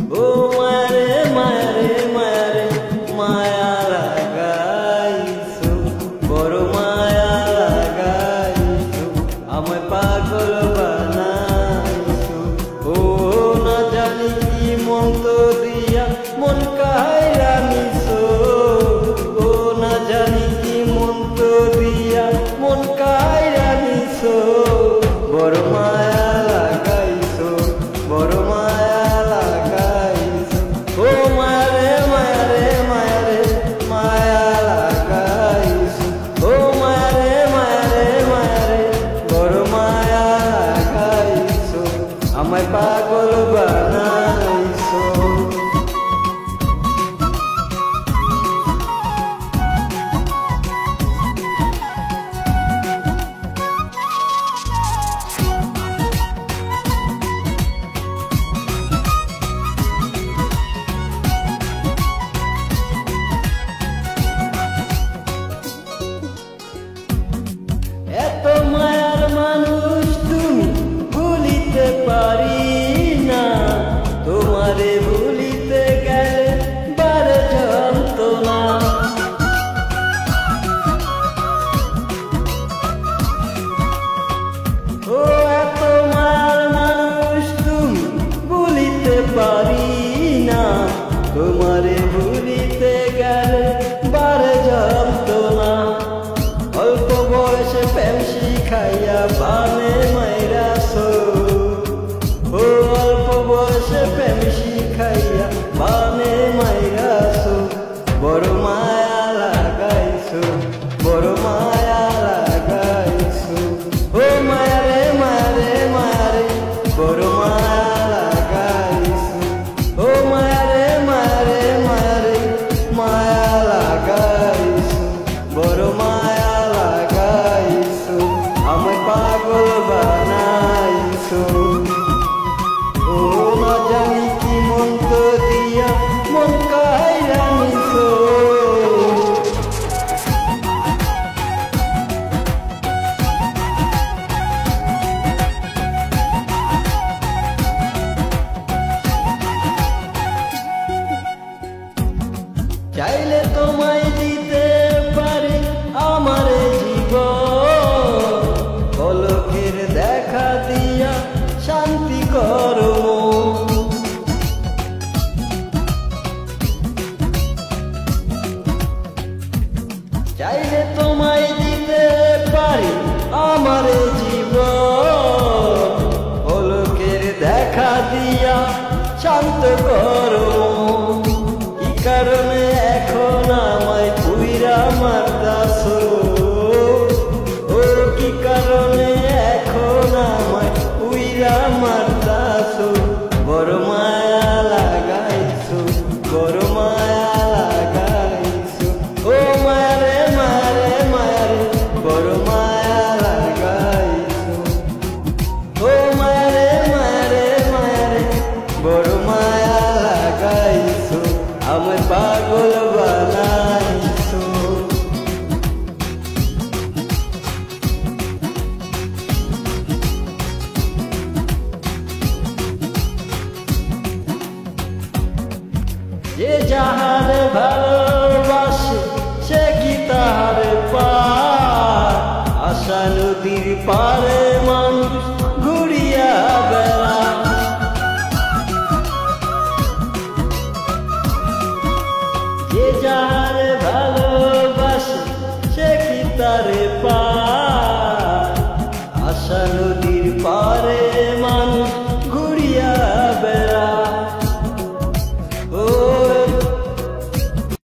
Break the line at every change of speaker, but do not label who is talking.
ও মায়ারে মায়ারে মায়ারে মায়া লাগাইছো, বড় মায়া লাগাইছো, আমায় পাগল বানাইছো। ও না জানি কি মন্ত্র দিয়া মন কাইরা নিছো, ও না জানি কি মন্ত্র দিয়া মন কাইরা নিছো। বড় মায়া লাগাইছো, বড় মায়া লাগাইছো, ও মায়ারে মায়ারে মায়ারে মায়া লাগাইছো, ও মায়ারে মায়ারে মায়ারে বড় মায়া লাগাইছো, আমায় পাগল বানাইছো। এত মায়ার মানুষ তুমি ভুলিতে পারি না, তোমারে ভুলিতে গেলে বারে যন্ত্রণা। ও এত মায়ার মানুষ তুমি ভুলিতে পারি না, তোমারে ভুলিতে গেলে বারে যন্ত্রণা। অল্প বয়সে প্রেম শিখাইয়া বানে মাইরাছো, ও অল্প বয়সে প্রেম শিখাইয়া বানে মাইরাছো। বড় মায়া লাগাইছো, বড় মায়া লাগাইছো, ও মায়ারে মায়ারে মায়ারে বড় মায়া লাগাইছো, ও মায়ারে মায়ারে মায়ারে মায়া লাগাইছো, বড় মায়া লাগাইছো, আমায় পাগল বানাইছো। ও না জানি কি মন্ত্র দিয়া মন কাইরা নিছো। চাইলে তোমায় দিতে পারি আমার জীবন, পলকের দেখা দিয়া শান্তি করো। চাইলে তোমায় দিতে পারি আমার জীবন, পলকের দেখা দিয়া শান্ত করো। কি কারণে এখন আমায় পুইরা মারতাছো, ও কি কারণে এখন আমায় পুইরা মারতাছো। বড় মায়া লাগাইছো, বড় মায়া লাগাইছো, ও মায়ারে মায়ারে মায়ারে বড় মায়া লাগাইছো, ও মায়ারে মায়ারে মায়ারে বড় মায়া লাগাইছো, আমায় পাগল বানাইছো। যে যাহারে ভালোবাসে সে কি তাহারে পায়, আশা নদীর পারে মানুষ ঘুরিয়া বেড়ায়।